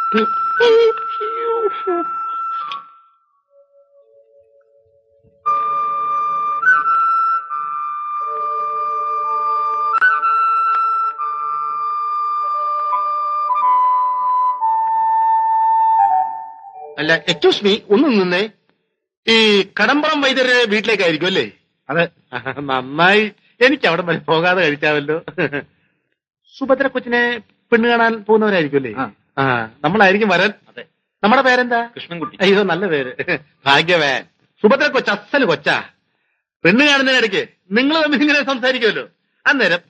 അല്ല, excuse me, ഒന്ന് നിന്നേ. ഈ കടമ്പളം വൈദ്യരുടെ വീട്ടിലേക്കായിരിക്കും അല്ലേ? അതെ. നന്നായി. എനിക്ക് അവിടെ വരെ പോകാതെ കഴിച്ചാവല്ലോ. സുഭദ്ര കൊച്ചിനെ പെണ്ണ് കാണാൻ പോകുന്നവരായിരിക്കും അല്ലേ? ആ, നമ്മളായിരിക്കും വരാൻ. അതെ. നമ്മുടെ പേരെന്താ? കൃഷ്ണൻകുട്ടി. അയ്യോ, നല്ല പേര്. ഭാഗ്യവാൻ. സുഭദ്ര കൊച്ച അസല് കൊച്ചാ. പെണ്ണ് കാണുന്നതിനിടയ്ക്ക് നിങ്ങൾ തമ്മിൽ ഇങ്ങനെ സംസാരിക്കുമല്ലോ. അന്നേരം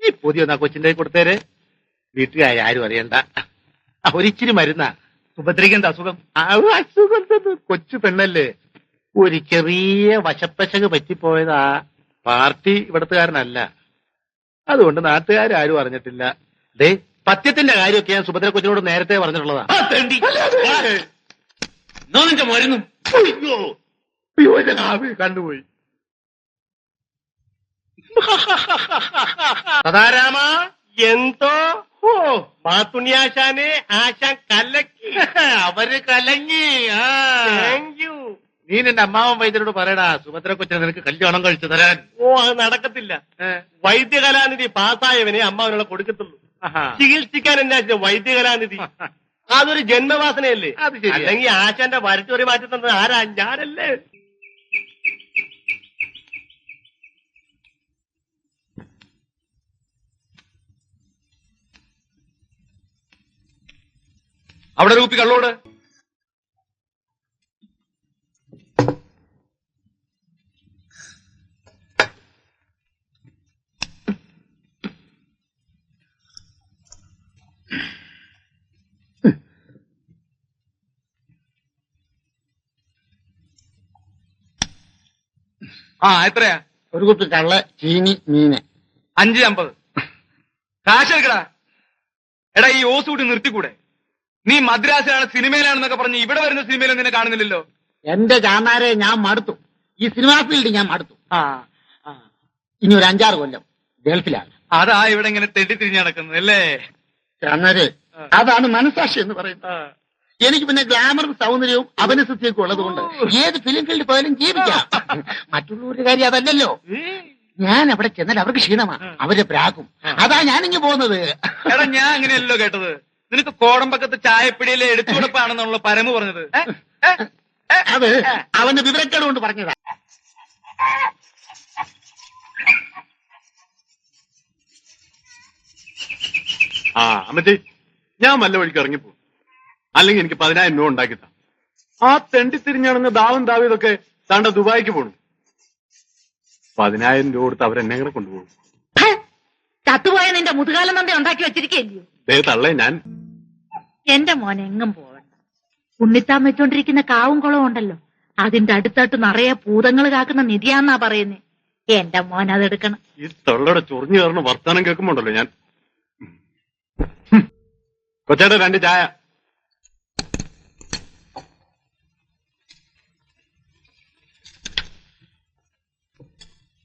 ഈ പൊതിയൊന്ന് ആ കൊച്ചിന്റെ കൊടുത്തേരെ. വീട്ടുകാർ ആരും അറിയണ്ട. ഒരിച്ചിരി മരുന്നാ. സുഭദ്രയ്ക്ക് എന്താ അസുഖം? അസുഖം കൊച്ചു പെണ്ണല്ലേ, ഒരു ചെറിയ വശപ്പശക് പറ്റിപ്പോയതാ. പാർട്ടി ഇവിടത്തുകാരനല്ല, അതുകൊണ്ട് നാട്ടുകാരും അറിഞ്ഞിട്ടില്ല. ദേ, പത്യത്തിന്റെ കാര്യമൊക്കെ ഞാൻ സുഭദ്ര കൊച്ചിനോട് നേരത്തെ പറഞ്ഞിട്ടുള്ളതാ. നിന്റെ മരുന്നും. അയ്യോ അയ്യോ, ഞാൻ ആവി കണ്ടുപോയി. സദാരാമ, എന്തോ ഓ മാത്തുണ്ണിയാശാനെ ആശാൻ കലക്കി. അവര് കലങ്ങി. Thank you. നീ നിന്റെ അമ്മാവൻ വൈദ്യരോട് പറയടാ, സുഭദ്ര കൊച്ചിനെ നിനക്ക് കല്യാണം കഴിച്ചു തരാൻ. ഓ, അത് നടക്കത്തില്ല. വൈദ്യകലാനിധി പാസ്സായവനെ അമ്മാവനുള്ള കൊടുക്കത്തുള്ളൂ. ചികിത്സിക്കാൻ എന്നാ വൈദ്യകലാനിധി? അതൊരു ജന്മവാസനയല്ലേ? അത് ശരിയാ. അല്ലെങ്കിൽ ആശാന്റെ വരച്ചൊറി മാറ്റി തന്നത് ആരാ? ഞാനല്ലേ. അവിടെ ഒരു കുപ്പി കള്ളോട്. എത്രയാ? ഒരു കുപ്പി കള്ള്, ചീനി, മീന്. 5.50. കാശ് എടുക്കടാ. എടാ, ഈ ഓസ് കൂട്ടി നിർത്തിക്കൂടെ? നീ മദ്രാസിലാണ്, സിനിമയിലാണെന്നൊക്കെ പറഞ്ഞ് ഇവിടെ വരുന്ന സിനിമയിലും നിന്നെ കാണുന്നില്ലല്ലോ. എന്റെ ചാന്നാരെ ഞാൻ മടുത്തു. ഈ സിനിമാ ഫീൽഡ് ഞാൻ മടുത്തു. ഇനി ഒരു 5-6 കൊല്ലം ഗൾഫിലാണ്. അതാ ഇവിടെ ഇങ്ങനെ തെറ്റിത്തിരിഞ്ഞ് നടക്കുന്നത് അല്ലേ? ചാന്നാരെ, അതാണ് മനസാക്ഷി എന്ന് പറയുന്നത്. എനിക്ക് പിന്നെ ഗ്ലാമറും സൗന്ദര്യവും അഭിനസിദ്ധിയൊക്കെ ഉള്ളത് കൊണ്ട് ഏത് ഫിലിം ഫീൽഡിൽ പോയാലും ജീവിക്കാം. മറ്റുള്ളവരുടെ കാര്യം അതല്ലല്ലോ. ഞാൻ അവിടെ ചെന്നാൽ അവർക്ക് ക്ഷീണമാണ്, അവരെ പ്രാകും. അതാ ഞാനിങ്ങ് പോകുന്നത്. എടാ, ഞാൻ അങ്ങനെയല്ലോ കേട്ടത്. നിനക്ക് കോടമ്പക്കത്ത് ചായപ്പിടിയിലെ എടുത്തുകൊടുപ്പാണെന്നുള്ള പരമു പറഞ്ഞത്. അത് അവന്റെ വിവരക്കേട് കൊണ്ട് പറഞ്ഞതാ. അമ്മച്ചി, ഞാൻ വല്ല വഴിക്ക് ഇറങ്ങിപ്പോ, അല്ലെങ്കിൽ എനിക്ക് 10,000 രൂപ ഉണ്ടാക്കിത്താ. ആ തെണ്ടിത്തിരിഞ്ഞാണെന്ന് ദാവും ദാവീതൊക്കെ താണ്ട ദുബായിക്ക് പോണു. 10,000 രൂപ കൊടുത്ത് അവരെന്നെ കൂടെ കൊണ്ടുപോകും. ചത്തുപോയ നിന്റെ മുതുകാലം നന്ദി ഉണ്ടാക്കി വെച്ചിരിക്കല്ലയോ? തള്ളേ, ഞാൻ എന്റെ മോനെ എങ്ങും പോവണ്ട. ഉണ്ണിത്താൻ വെച്ചോണ്ടിരിക്കുന്ന കാവും കുളവും ഉണ്ടല്ലോ, അതിന്റെ അടുത്തട്ട് നിറയെ ഭൂതങ്ങൾ കാക്കുന്ന നിധിയാന്നാ പറയുന്നേ. എന്റെ മോൻ അതെടുക്കണം. ഈ തള്ളയുടെ ചൊറിഞ്ഞു കയറുന്ന വർത്താനം കേൾക്കുമ്പോണ്ടല്ലോ ഞാൻ. കൊച്ചേട്ടാ, 2 ചായ.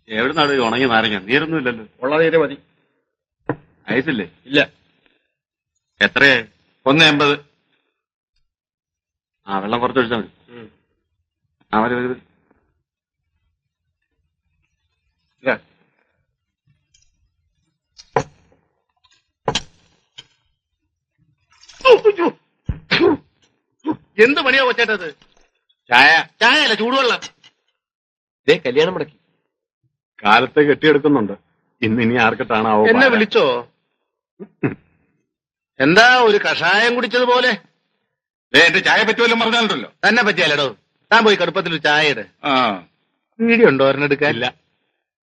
എവിടുന്നാണ് ഉണങ്ങി നാരങ്ങ? നീരൊന്നും ഇല്ലല്ലോ. ഉള്ള തീരെ മതി. ഐസില്ലേ? ഇല്ല. എത്രയാ? 1.80. വെള്ളം കുറച്ചൊഴിച്ചാൽ മതി. വരും. എന്ത് പണിയാ കൊച്ചേട്ടത്? ചായ. ചായ അല്ല, ചൂടുവെള്ളം. കല്യാണം മുടക്കി. കാലത്തെ കെട്ടിയെടുക്കുന്നുണ്ട്. ഇനി ആർക്കിട്ടാണാവോ? എന്നെ വിളിച്ചോ? എന്താ ഒരു കഷായം കുടിച്ചതുപോലെ? എന്റെ ചായ പറ്റുമല്ലോ പറഞ്ഞാലുണ്ടല്ലോ. തന്നെ പറ്റിയാലോ? താൻ പോയി കടുപ്പത്തിൽ ഒരു ചായ ഇട്. വീഡിയോ ഉണ്ടോ ഒരെണ്ണെടുക്കാൻ? ഇല്ല.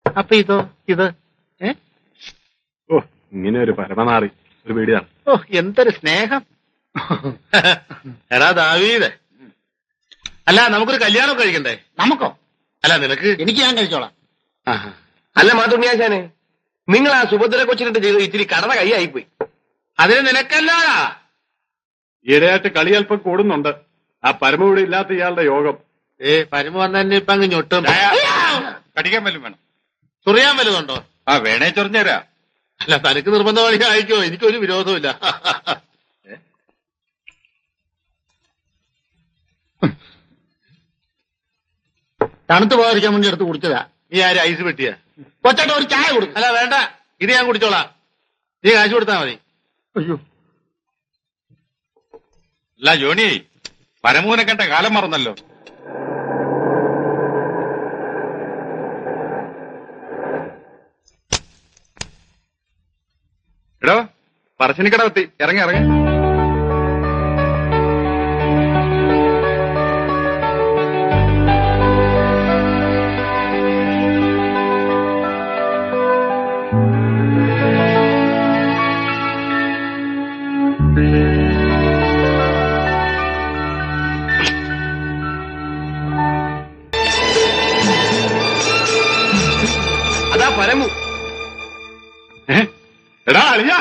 അപ്പൊ ഇത് ഓ, ഇങ്ങനെ ഒരു പരമനാറി ഒരു വീഡിയാണ്. ഓ, എന്തൊരു സ്നേഹം. എടാ ദാവീദ്, അല്ല നമുക്കൊരു കല്യാണം കഴിക്കണ്ടേ? നമുക്കോ? അല്ല നിനക്ക്. എനിക്ക് ഞാൻ കഴിച്ചോളാം. അല്ല മാത്തുണ്ണിയാശാനെ, നിങ്ങൾ ആ സുഭദ്ര കൊച്ചിനിട്ട് ചെയ്ത് ഇച്ചിരി കടന്ന കൈയായിപ്പോയി. അതിന് നിനക്കല്ലാ. ഈയിടെയായിട്ട് കളി അല്പം കൂടുന്നുണ്ട്. ആ പരമ ഇവിടെ ഇല്ലാത്ത ഇയാളുടെ യോഗം. പരമ വന്നെ ഇപ്പൊ അങ്ങ് ഞൊട്ടും. കടിക്കാൻ വല്ലതും വേണം? ചൊറിയാൻ വല്ലതുണ്ടോ? വേണേ ചൊറിഞ്ഞുതരാ. അല്ല, തനിക്ക് നിർബന്ധമായി അയക്കോ, എനിക്കൊരു വിരോധമില്ല. തണുത്ത് പോകാതിരിക്കാൻ വേണ്ടി എടുത്ത് കുടിച്ചതാ. നീ ആര് ഐസ് പെട്ടിയാ? കൊച്ചേട്ട ഒരു ചായ കൊടുക്കും. അല്ല വേണ്ട, ഇത് ഞാൻ കുടിച്ചോളാം. നീ കാശ് കൊടുത്താ മതി. അയ്യോ, അല്ല ജോണി, പരമൂനെ കണ്ട കാലം മറന്നല്ലോ. എടോ, പറശ്ശിനിക്കട എത്തി. ഇറങ്ങി ഇറങ്ങി. അതാ പരമു. എടാ അളിയാ,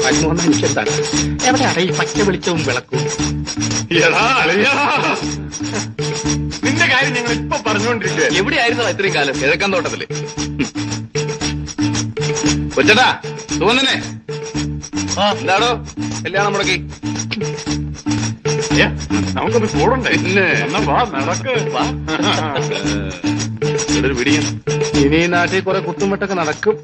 പതിമൂന്ന് നിമിഷം തന്നെ എവിടെയാണ് ഈ പച്ച വെളിച്ചവും വിളക്കും? എടാ അളിയാ, നിന്റെ കാര്യം ഞങ്ങൾ ഇപ്പൊ പറഞ്ഞുകൊണ്ടിരിക്കുക. എവിടെയായിരുന്നോ ഇത്രയും കാലം? കിഴക്കൻ തോട്ടത്തില്. കൊച്ചടാ തോന്നനെ എന്താടോ കല്യാണം മുടക്കി? നമുക്കൊന്ന് കൂടണ്ടേ? എന്നാ വാ, നടക്ക്. ഒരു പിടിയും. ഇനി ഈ നാട്ടിൽ കുറെ കുത്തുംവെട്ടൊക്കെ നടക്കും.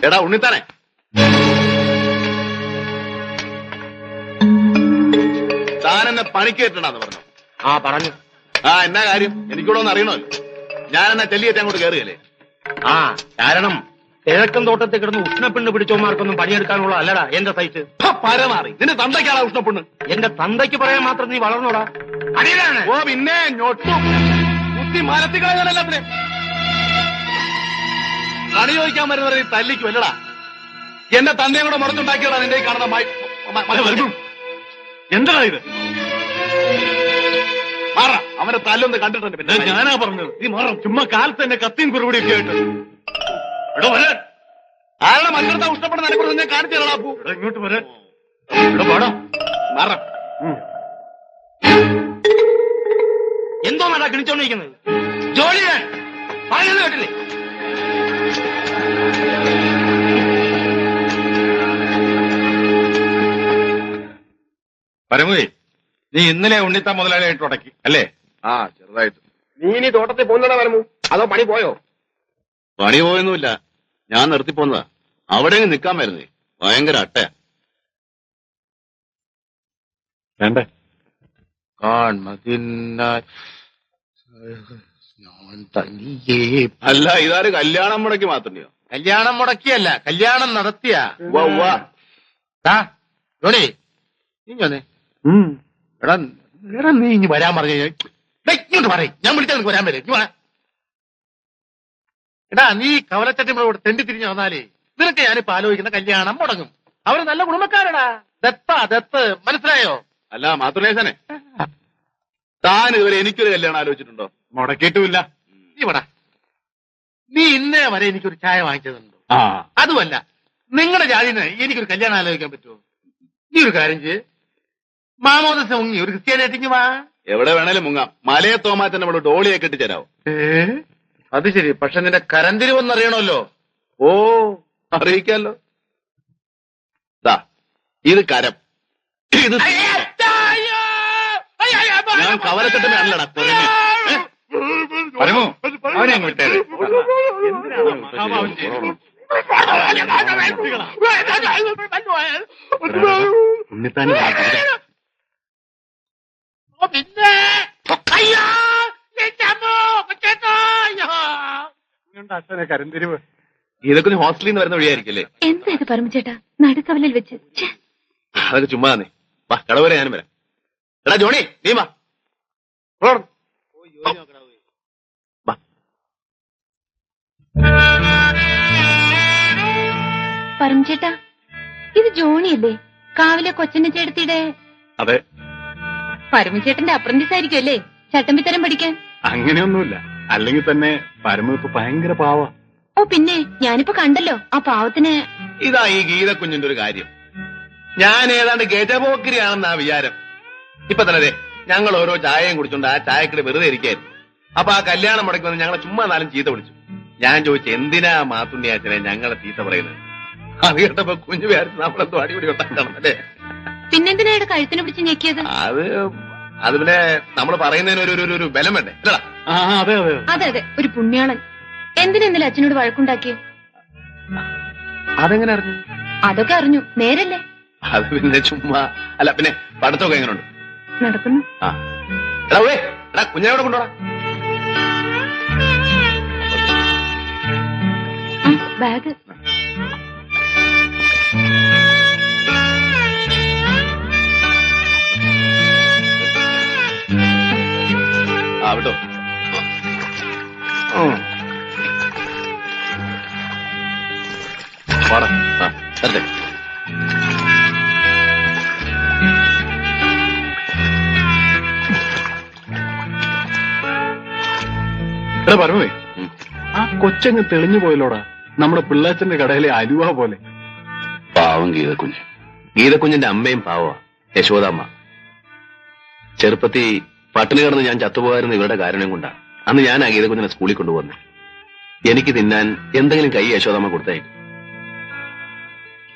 എടാ ഉണ്ണിത്താനെ, താൻ എന്നെ പണിക്ക് കയറ്റണ്ടെന്ന് പറഞ്ഞു. ആ പറഞ്ഞു. എന്നാ കാര്യം? എനിക്കൂടെ ഒന്ന് അറിയണമല്ലോ. ഞാൻ എന്നാ ചെല്ലിയേറ്റ് അങ്ങോട്ട് കയറുകയല്ലേ? കാരണം കിഴക്കൻ തോട്ടത്തിൽ കിടന്ന് ഉഷ്ണപ്പെണ്ണ് പിടിച്ചോമാർക്കൊന്നും പണിയെടുക്കാനുള്ള അല്ലടാ എന്റെ സൈറ്റ്. പരമാറി നിന്റെ തന്തയ്ക്കാളാ ഉഷ്ണപ്പെണ്ണ്. എന്റെ തന്തയ്ക്ക് പറയാൻ മാത്രം നീ വളർന്നോടാ. അടിയിലാണ്. ഓ പിന്നെ ഞൊട്ടും കുത്തി മരത്തി കളയാനല്ലാത്തിനെ പണി ചോദിക്കാൻ വരുന്നവരെ നീ തല്ലിക്കും അല്ലടാ. എന്റെ തന്തയും കൂടെ മുടച്ചുണ്ടാക്കിയടാ നിന്റെ ഈ കാണുന്ന എന്താ ഇത്? മാറ, അവന്റെ തല്ലൊന്ന് കണ്ടിട്ടുണ്ട്. പിന്നെ ഞാനാ പറഞ്ഞത് നീ മാറ. ചുമ്മാ കാലത്ത് തന്നെ കത്തിയും കുറുപടിയൊക്കെ ആയിട്ട് എടോ വരാൻ. ആരുടെ മന്ത്രത്തെ ഇഷ്ടപ്പെടുന്ന നിനക്കുറിച്ച് ഞാൻ കാണിച്ചു തരാ. ഇങ്ങോട്ട് വരാൻ. എടോ പാടാ മാറ. എന്തോ നടാ കിണിച്ചോണ്ടിരിക്കുന്നത്? ജോലി പറയുന്നത് കേട്ടില്ലേ? പരമുവേ, നീ ഇന്നലെ ഉണ്ണിത്താ മുതലാളിയായിട്ട് ഉടക്കി അല്ലേ? ചെറുതായിട്ട്. നീ ഇനി തോട്ടത്തിൽ പോകുന്നതാ വരമു, അതോ പണി പോയോ? പണി പോയൊന്നുമില്ല, ഞാൻ നിർത്തിപ്പോന്നതാ. അവിടെ നിൽക്കാൻ വരുന്നേ, ഭയങ്കര അട്ടയാ. വേണ്ടേ? അല്ല, ഇതാര് കല്യാണം മുടക്കി മാത്രമോ? കല്യാണം മുടക്കിയല്ല, കല്യാണം നടത്തിയ. നീ എടാ നീ ഇനി വരാൻ പറഞ്ഞു. ഇങ്ങോട്ട് പറയും, ഞാൻ വിളിച്ചാൽ നിനക്ക് വരാൻ വരും. എടാ നീ കവലച്ചട്ടിമ്മളോട് തെണ്ടി തിരിഞ്ഞു വന്നാലേ നിനക്ക് ഞാനിപ്പോ ആലോചിക്കുന്ന കല്യാണം മുടങ്ങും. അവര് നല്ല കുടുംബക്കാരടാ. ദത്ത് മനസ്സിലായോ? അല്ല മാതൃദേശനെ, താൻ ഇതുവരെ എനിക്കൊരു കല്യാണം ആലോചിച്ചിട്ടുണ്ടോ? മുടക്കിയിട്ടുമില്ല. നീ ഇന്നേ വരെ എനിക്കൊരു ചായ വാങ്ങിച്ചതുണ്ടോ? അതുമല്ല, നിങ്ങളുടെ ജാതിന് എനിക്കൊരു കല്യാണം ആലോചിക്കാൻ പറ്റുമോ? നീ ഒരു കാര്യം ചെയ്യ്, മാമോദീസ മുങ്ങി ഒരു ക്രിസ്ത്യാനായിട്ടിങ്ങ് വാ. എവിടെ വേണേലും മുങ്ങാം. മലയെ തോമാറ്റന്റെ നമ്മൾ ഡോളിയെ കെട്ടിച്ചേരാവോ? അത് ശരി. പക്ഷെ നിന്റെ കരന്തിരിവെന്നറിയണമല്ലോ. ഓ, അറിയിക്കാലോ. ഇത് കരം, ഇത് ഞാൻ കവലക്കെട്ടിനെ അല്ലടാ കുറഞ്ഞു. പരമു, അവനെ അങ്ങ് വിട്ടേരെ. ഉണ്ണിത്താൻ കരന്തിരിവ്. ഇതൊക്കെ ഹോസ്റ്റലിൽ നിന്ന് വരുന്ന വഴിയായിരിക്കല്ലേ? എന്താ ഇത് പരമചേട്ടാ, നടുക്കവലിൽ വെച്ച്? അതൊക്കെ ചുമ്മാ തന്നെ. വാ, കടവരെ ഞാനും വരാം. എടാ ജോണി, നീ വാ. പരംചേട്ടാ, ഇത് ജോണിയല്ലേ? കാവിലെ കൊച്ചന്റെ ചേട്ടത്തിയുടെ അതെ. പരമചേട്ടന്റെ അപ്രന്റീസ് ആയിരിക്കും അല്ലേ ചട്ടമ്പിത്തരം പഠിക്കാൻ? അങ്ങനെയൊന്നുമില്ല. അല്ലെങ്കിൽ തന്നെ പരമ ഇപ്പൊ ഭയങ്കര പാവ. ഓ പിന്നെ, ഞാനിപ്പോ കണ്ടല്ലോ ആ പാവത്തിന്. ഇതാ ഈ ഗീതക്കുഞ്ഞിന്റെ ഒരു കാര്യം. ഞാൻ ഏതാണ്ട് ഗജപോക്കിരിയാണെന്നാ വിചാരം. ഇപ്പൊ തന്നെ ഞങ്ങൾ ഓരോ ചായയും കുടിച്ചോണ്ട് ആ ചായക്കട വെറുതെ ഇരിക്കായിരുന്നു. അപ്പൊ ആ കല്യാണം മുടക്കി വന്ന് ഞങ്ങളെ ചുമ്മാ നാലും ചീത്ത വിളിച്ചു. ഞാൻ ചോദിച്ചു, എന്തിനാ മാത്തുണ്ണിയാച്ചനെ ഞങ്ങളെ ചീത്ത പറയുന്നത്? അത് കേട്ടപ്പോ കുഞ്ഞു വിചാരിച്ചു നമ്മളെന്തോ അടിപൊളി കൊട്ടാണല്ലേ. പിന്നെന്തിനാ കഴുത്തിന് പിടിച്ച് ഞെക്കിയത്? അത് പിന്നെ നമ്മൾ പറയുന്നതിന് ഒരു ബലം വേണ്ടേ? അല്ലടാ. അതെ അതെ അതെ അതെ, ഒരു പുണ്യാളൻ. എന്തിനാ ഇന്നലെ അച്ഛനോട് വഴക്കുണ്ടാക്കിയേ? അതെങ്ങനെ അറിഞ്ഞു? അതൊക്കെ അറിഞ്ഞു, നേരല്ലേ? അത് പിന്നെ ചുമ്മാ അല്ല. പിന്നെ പഠിത്തമൊക്കെ എങ്ങനെയുണ്ട്? നടക്കുന്നു. ആ എടാ ഓവേ, എടാ കുഞ്ഞിനെ കൊണ്ടോടാ. ബാഗ് ആ വിട്ടോ. പാടാ. ആ തരട്ടെ. എടാ പരമേ, ആ കൊച്ചങ്ങ് തെളിഞ്ഞു പോയല്ലോടാ, നമ്മുടെ പിള്ളാച്ചന്റെ കടയിലെ അലുവ പോലെ. പാവം ഗീതക്കുഞ്ഞ്. ഗീതക്കുഞ്ഞിന്റെ അമ്മയും പാവ യശോദാമ്മ. ചെറുപ്പത്തി പട്ടിണി കിടന്ന് ഞാൻ ചത്തുപോകാരുന്ന ഇവരുടെ കാരണം കൊണ്ടാണ് അന്ന് ഞാൻ ആ ഗീതക്കുഞ്ഞിനെ സ്കൂളിൽ കൊണ്ടുവന്നത്. എനിക്ക് തിന്നാൻ എന്തെങ്കിലും കൈ യശോദാമ്മ കൊടുത്തായിരിക്കും.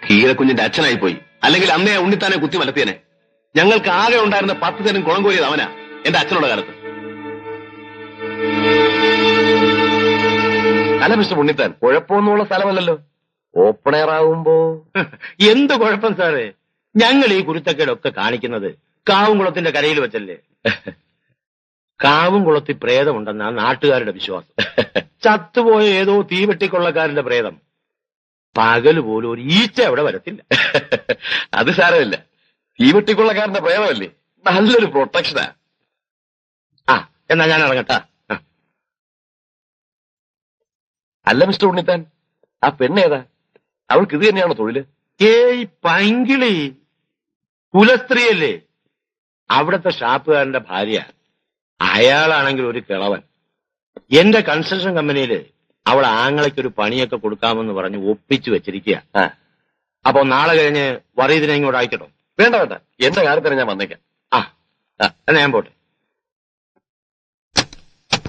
ഗീതക്കുഞ്ഞിന്റെ അച്ഛനായി പോയി. അല്ലെങ്കിൽ അന്നേ ഉണ്ണിത്താനെ കുത്തി മലത്തിയനെ. ഞങ്ങൾക്ക് ആകെ ഉണ്ടായിരുന്ന 10 തരം കുളം കോരിയത് അവനാ എന്റെ അച്ഛനുള്ള കാലത്ത്. അല്ല മിസ്റ്റർ ഉണ്ണിത്താൻ, കുഴപ്പമൊന്നുമുള്ള സ്ഥലമല്ലല്ലോ. ഓപ്പൺ എയർ ആവുമ്പോ എന്ത് കുഴപ്പം സാറേ? ഞങ്ങൾ ഈ കുരുത്തക്കേടൊക്കെ കാണിക്കുന്നത് കാവുംകുളത്തിന്റെ കരയിൽ വെച്ചല്ലേ. കാവുംകുളത്തിൽ പ്രേതമുണ്ടെന്നാ നാട്ടുകാരുടെ വിശ്വാസം. ചത്തുപോയ ഏതോ തീവെട്ടിക്കൊള്ളക്കാരന്റെ പ്രേതം. പകല് പോലും ഒരു ഈച്ച അവിടെ വരത്തില്ല. അത് സാരമില്ല. തീവെട്ടിക്കൊള്ളക്കാരന്റെ പ്രേമല്ലേ, നല്ലൊരു പ്രൊട്ടക്ഷനാ. ആ എന്നാ ഞാൻ ഇറങ്ങട്ടാ. അല്ല മിസ്റ്റർ ഉണ്ണിത്താൻ, ആ പെണ്ണേതാ? അവൾക്ക് ഇത് തന്നെയാണോ തൊഴില്? ഏയ് പൈങ്കിളി, കുലസ്ത്രീയല്ലേ. അവിടത്തെ ഷാപ്പുകാരന്റെ ഭാര്യ. അയാളാണെങ്കിൽ ഒരു കിളവൻ. എന്റെ കൺസ്ട്രക്ഷൻ കമ്പനിയില് അവൾ ആങ്ങളയ്ക്കൊരു പണിയൊക്കെ കൊടുക്കാമെന്ന് പറഞ്ഞ് ഒപ്പിച്ചു വെച്ചിരിക്കുക. അപ്പൊ നാളെ കഴിഞ്ഞ് വറീതിനെ ഇങ്ങോട്ട് അയക്കട്ടോ? വേണ്ട വേണ്ട, എന്റെ കാര്യത്തിന് ഞാൻ വന്നേക്കാം. എന്നാ ഞാൻ പോട്ടെ.